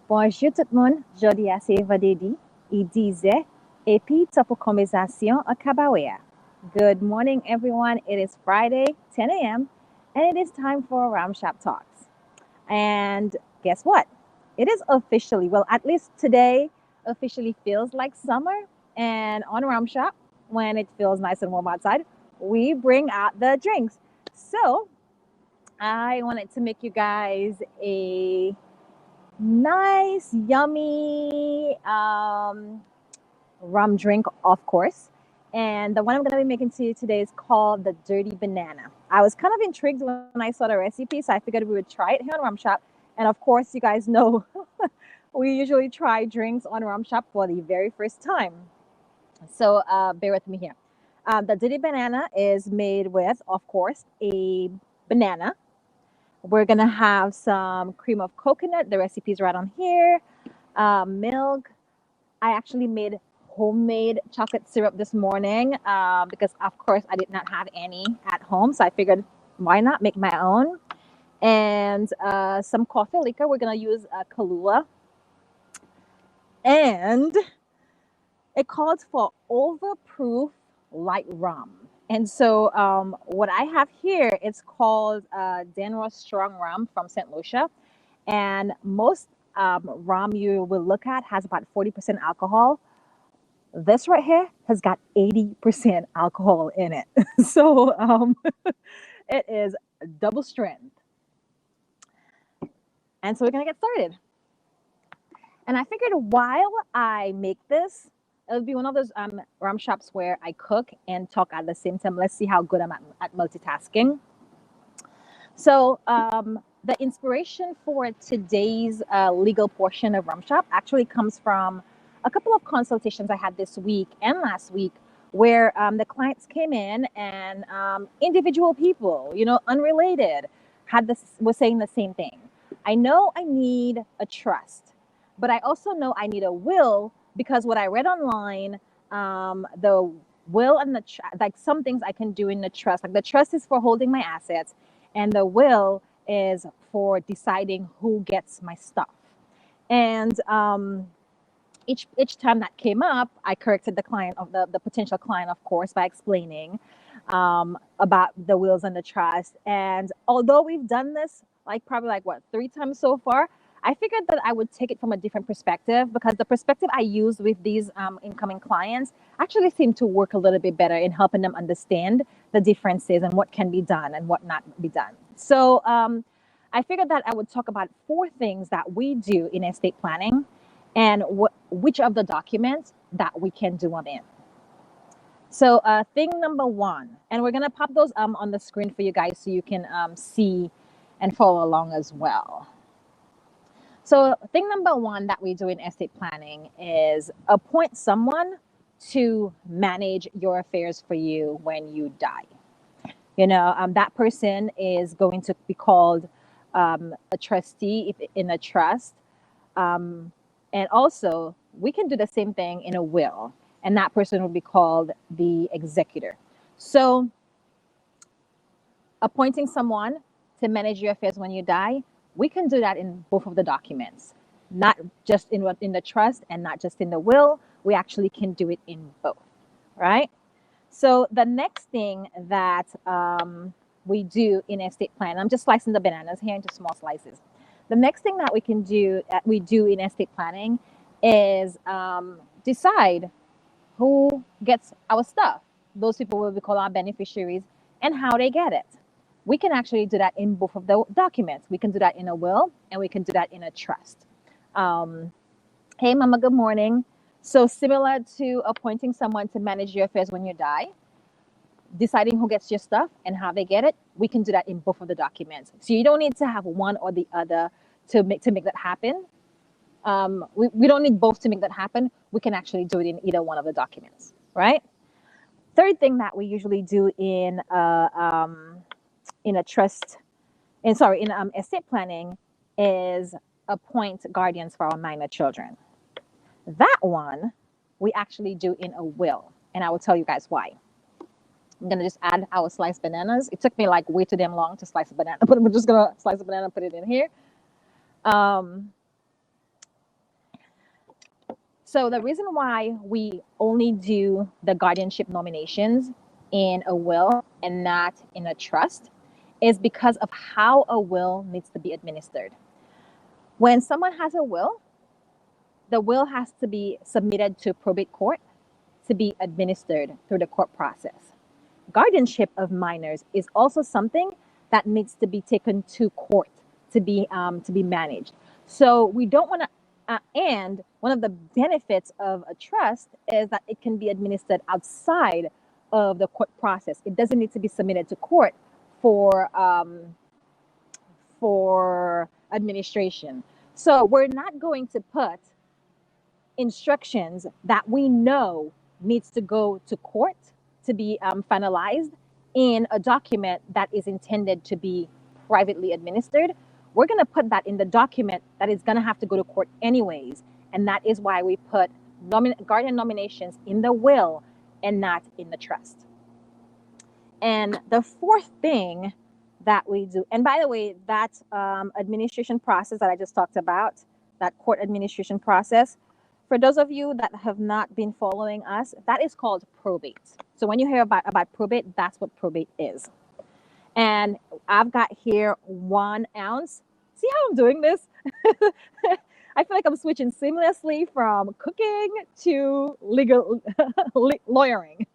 Bonjour tout le monde, jodi a c'est vendredi, il disait, et puis pour conversation à Kabawea. Good morning everyone, it is Friday, 10 a.m., and it is time for Rum Shop Talks. And guess what? It is officially, well, at least today, officially feels like summer. And on Rum Shop, when it feels nice and warm outside, we bring out the drinks. So I wanted to make you guys a nice, yummy rum drink, of course. And the one I'm going to be making to you today is called the Dirty Banana. I was kind of intrigued when I saw the recipe, so I figured we would try it here on Rum Shop. And of course, you guys know we usually try drinks on Rum Shop for the very first time. So bear with me here. The Dirty Banana is made with, of course, a banana. We're gonna have some cream of coconut. The recipe's right on here. Milk. I actually made homemade chocolate syrup this morning because, of course, I did not have any at home. So I figured, why not make my own? And some coffee liquor. We're gonna use Kahlua. And it calls for overproof light rum. And so what I have here, it's called Danros Strong Rum from St. Lucia. And most rum you will look at has about 40% alcohol. This right here has got 80% alcohol in it. So it is double strength. And so we're going to get started. And I figured while I make this, it would be one of those rum shops where I cook and talk at the same time. Let's see how good I'm at multitasking. So the inspiration for today's legal portion of Rum Shop actually comes from a couple of consultations I had this week and last week where the clients came in and individual people, unrelated, was saying the same thing. I know I need a trust, but I also know I need a will because what I read online, the will and like some things I can do in the trust, like the trust is for holding my assets, and the will is for deciding who gets my stuff. And each time that came up, I corrected the client of the potential client, of course, by explaining about the wills and the trust. And although we've done this probably 3 times so far, I figured that I would take it from a different perspective because the perspective I use with these incoming clients actually seemed to work a little bit better in helping them understand the differences and what can be done and what not be done. So I figured that I would talk about 4 things that we do in estate planning and which of the documents that we can do them in. So thing number 1, and we're going to pop those on the screen for you guys so you can see and follow along as well. So thing number 1 that we do in estate planning is appoint someone to manage your affairs for you when you die. That person is going to be called a trustee in a trust. And also, we can do the same thing in a will, and that person will be called the executor. So appointing someone to manage your affairs when you die, we can do that in both of the documents, not just in the trust and not just in the will. We actually can do it in both, right? So the next thing that we do in estate planning, I'm just slicing the bananas here into small slices. The next thing that we do in estate planning is decide who gets our stuff. Those people will be called our beneficiaries and how they get it. We can actually do that in both of the documents. We can do that in a will and we can do that in a trust. Hey, Mama, good morning. So similar to appointing someone to manage your affairs when you die, deciding who gets your stuff and how they get it, we can do that in both of the documents. So you don't need to have one or the other to make that happen. We don't need both to make that happen. We can actually do it in either one of the documents, right? Third thing that we usually do in estate planning is appoint guardians for our minor children. That one we actually do in a will, and I will tell you guys why. I'm gonna just add our sliced bananas. It took me way too damn long to slice a banana, but we're just gonna slice a banana and put it in here. So the reason why we only do the guardianship nominations in a will and not in a trust is because of how a will needs to be administered. When someone has a will, the will has to be submitted to probate court to be administered through the court process. Guardianship of minors is also something that needs to be taken to court to be managed. So we don't want to. And one of the benefits of a trust is that it can be administered outside of the court process. It doesn't need to be submitted to court for administration. So we're not going to put instructions that we know needs to go to court to be finalized in a document that is intended to be privately administered. We're going to put that in the document that is going to have to go to court anyways. And that is why we put guardian nominations in the will and not in the trust. And the fourth thing that we do, and by the way, that administration process that I just talked about, that court administration process, for those of you that have not been following us, that is called probate. So when you hear about probate, that's what probate is. And I've got here 1 ounce. See how I'm doing this? I feel like I'm switching seamlessly from cooking to legal lawyering.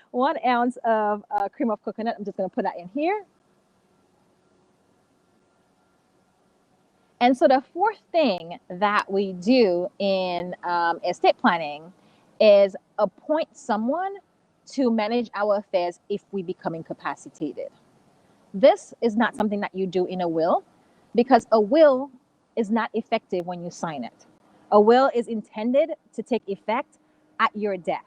1 ounce of cream of coconut. I'm just going to put that in here. And so the fourth thing that we do in estate planning is appoint someone to manage our affairs if we become incapacitated. This is not something that you do in a will because a will is not effective when you sign it. A will is intended to take effect at your death.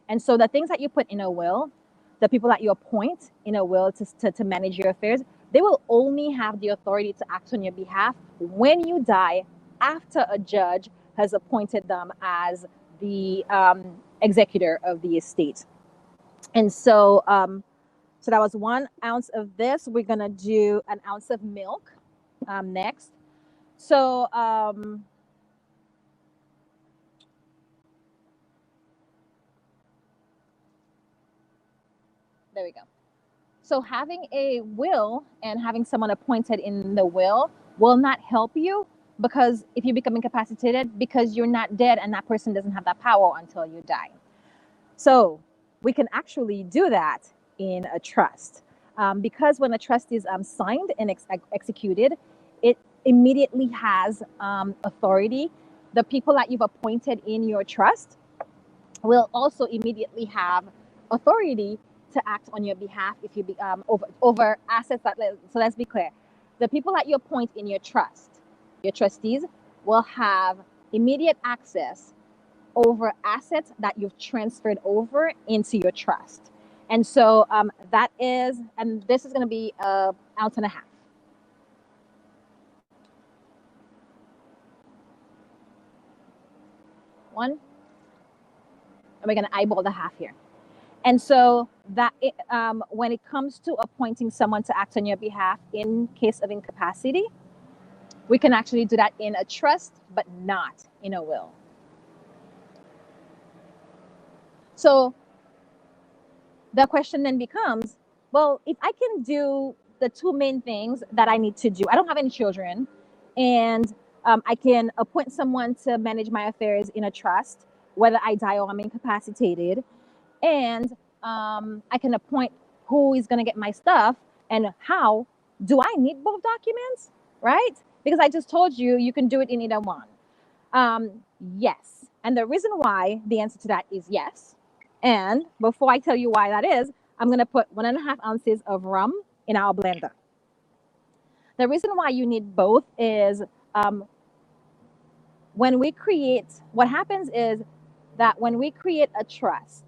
And so the things that you put in a will, the people that you appoint in a will to manage your affairs, they will only have the authority to act on your behalf when you die after a judge has appointed them as the executor of the estate. And so, so that was 1 ounce of this. We're going to do 1 ounce of milk next. So, there we go. So having a will and having someone appointed in the will not help you because if you become incapacitated, because you're not dead and that person doesn't have that power until you die. So we can actually do that in a trust because when a trust is signed and executed, it immediately has authority. The people that you've appointed in your trust will also immediately have authority to act on your behalf if you be over assets that. So let's be clear: the people that you appoint in your trust, your trustees, will have immediate access over assets that you've transferred over into your trust. And so that is, and this is going to be 1.5 ounces. One, and we're going to eyeball the half here. And so that when it comes to appointing someone to act on your behalf in case of incapacity, we can actually do that in a trust, but not in a will. So the question then becomes, well, if I can do the 2 main things that I need to do, I don't have any children, and I can appoint someone to manage my affairs in a trust, whether I die or I'm incapacitated, and I can appoint who is going to get my stuff and how. Do I need both documents, right? Because I just told you, you can do it in either one. Yes. And the reason why the answer to that is yes. And before I tell you why that is, I'm going to put 1.5 ounces of rum in our blender. The reason why you need both is when we create, what happens is that when we create a trust,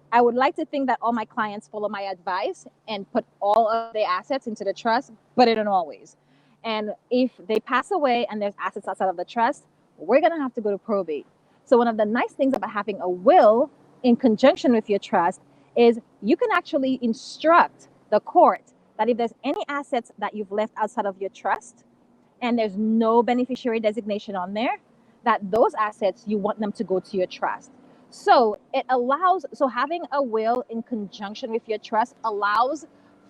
I would like to think that all my clients follow my advice and put all of their assets into the trust, but it don't always. And if they pass away and there's assets outside of the trust, we're going to have to go to probate. So one of the nice things about having a will in conjunction with your trust is you can actually instruct the court that if there's any assets that you've left outside of your trust and there's no beneficiary designation on there, that those assets, you want them to go to your trust. So it allows, so having a will in conjunction with your trust allows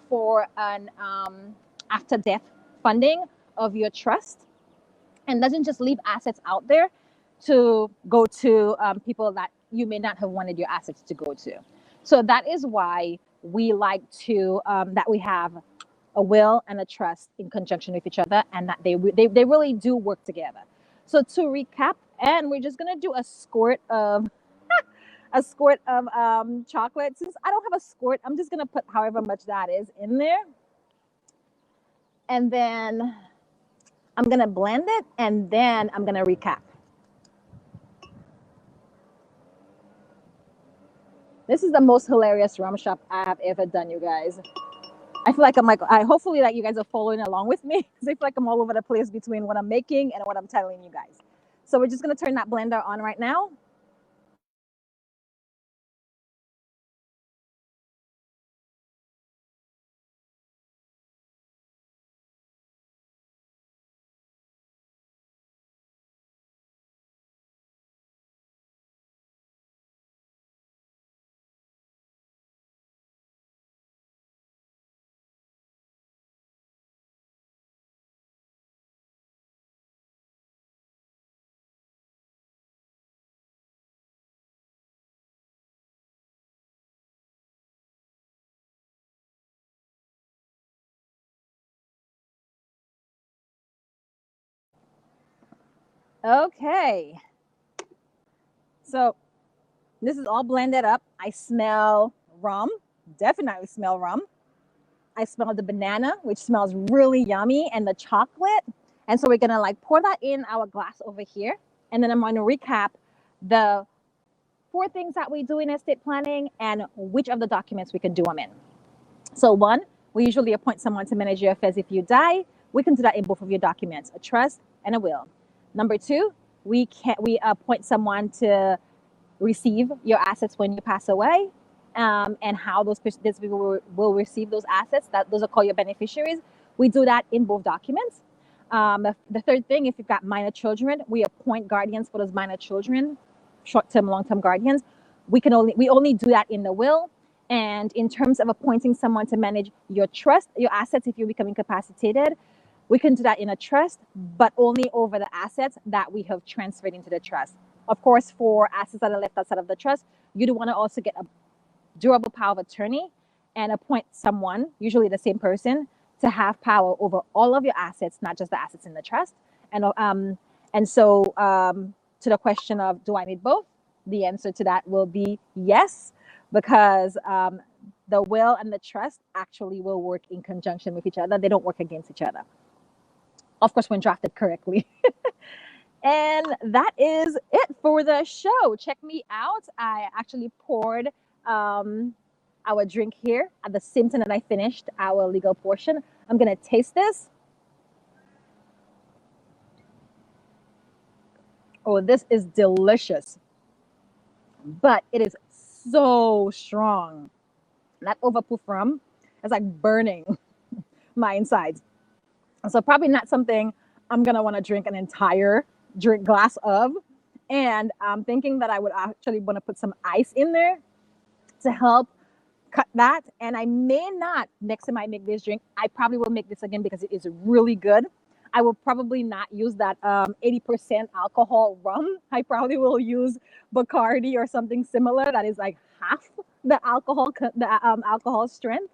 for an after death funding of your trust, and doesn't just leave assets out there to go to people that you may not have wanted your assets to go to. So that is why we like to, that we have a will and a trust in conjunction with each other, and that they really do work together. So to recap, and we're just gonna do a squirt of chocolate. Since I don't have a squirt, I'm just gonna put however much that is in there, and then I'm gonna blend it, and then I'm gonna recap. This is the most hilarious rum shop I have ever done, you guys. I feel like I hopefully that you guys are following along with me, because I feel like I'm all over the place between what I'm making and what I'm telling you guys. So we're just gonna turn that blender on right now. Okay. So this is all blended up. I smell rum, definitely smell rum. I smell the banana, which smells really yummy, and the chocolate. And so we're gonna like pour that in our glass over here. And then I'm gonna recap the 4 things that we do in estate planning and which of the documents we can do them in. So 1, we usually appoint someone to manage your affairs if you die. We can do that in both of your documents, a trust and a will. Number 2, we appoint someone to receive your assets when you pass away, and how those people will receive those assets. Those are called your beneficiaries. We do that in both documents. The third thing, if you've got minor children, we appoint guardians for those minor children, short-term, long-term guardians. We only do that in the will. And in terms of appointing someone to manage your trust, your assets, if you become incapacitated, we can do that in a trust, but only over the assets that we have transferred into the trust. Of course, for assets that are left outside of the trust, you do want to also get a durable power of attorney and appoint someone, usually the same person, to have power over all of your assets, not just the assets in the trust. And so to the question of, do I need both? The answer to that will be yes, because the will and the trust actually will work in conjunction with each other. They don't work against each other. Of course, when drafted correctly. And that is it for the show. Check me out. I actually poured our drink here at the same time that I finished our legal portion. I'm going to taste this. Oh, this is delicious. But it is so strong. That overproof rum is like burning my insides. So probably not something I'm going to want to drink an entire drink glass of. And I'm thinking that I would actually want to put some ice in there to help cut that. And I may not, next time I make this drink, I probably will make this again because it is really good. I will probably not use that 80% alcohol rum. I probably will use Bacardi or something similar that is like half the alcohol strength.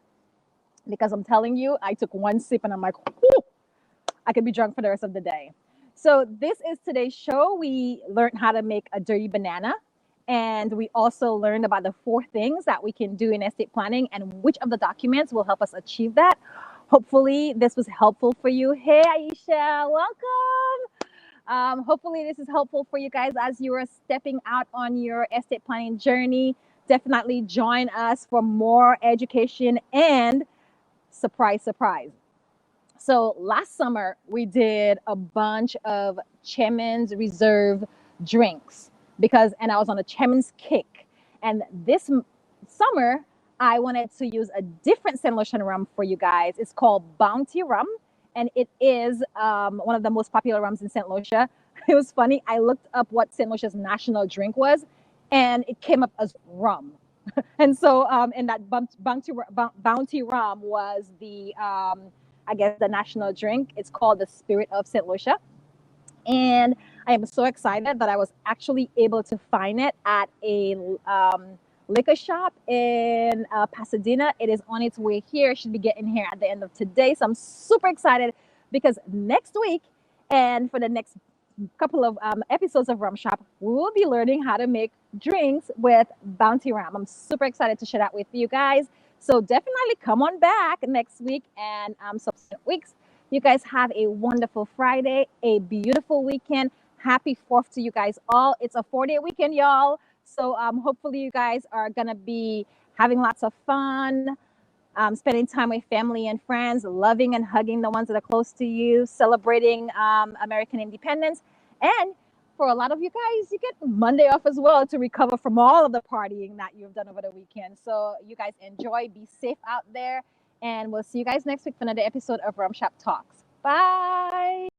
Because I'm telling you, I took one sip and I'm like, whew, I could be drunk for the rest of the day. So this is today's show. We learned how to make a dirty banana. And we also learned about the 4 things that we can do in estate planning and which of the documents will help us achieve that. Hopefully this was helpful for you. Hey, Aisha, welcome. Hopefully this is helpful for you guys as you are stepping out on your estate planning journey. Definitely join us for more education and surprise, surprise. So last summer, we did a bunch of Chairman's Reserve drinks and I was on a Chairman's kick. And this summer, I wanted to use a different St. Lucian rum for you guys. It's called Bounty Rum, and it is one of the most popular rums in St. Lucia. it was funny. I looked up what St. Lucia's national drink was, and it came up as rum. And so, and that bounty rum was the, I guess, the national drink. It's called the Spirit of St. Lucia. And I am so excited that I was actually able to find it at a liquor shop in Pasadena. It is on its way here. It should be getting here at the end of today. So I'm super excited because next week and for the next couple of episodes of Rum Shop, we will be learning how to make drinks with Bounty Rum. I'm super excited to share that with you guys. So definitely come on back next week and subsequent weeks. You guys have a wonderful Friday, a beautiful weekend. Happy 4th to you guys all. It's a 4-day weekend, y'all. So hopefully you guys are going to be having lots of fun, spending time with family and friends, loving and hugging the ones that are close to you, celebrating American independence. And for a lot of you guys, you get Monday off as well to recover from all of the partying that you've done over the weekend. So you guys enjoy, be safe out there, and we'll see you guys next week for another episode of Rum Shop Talks. Bye.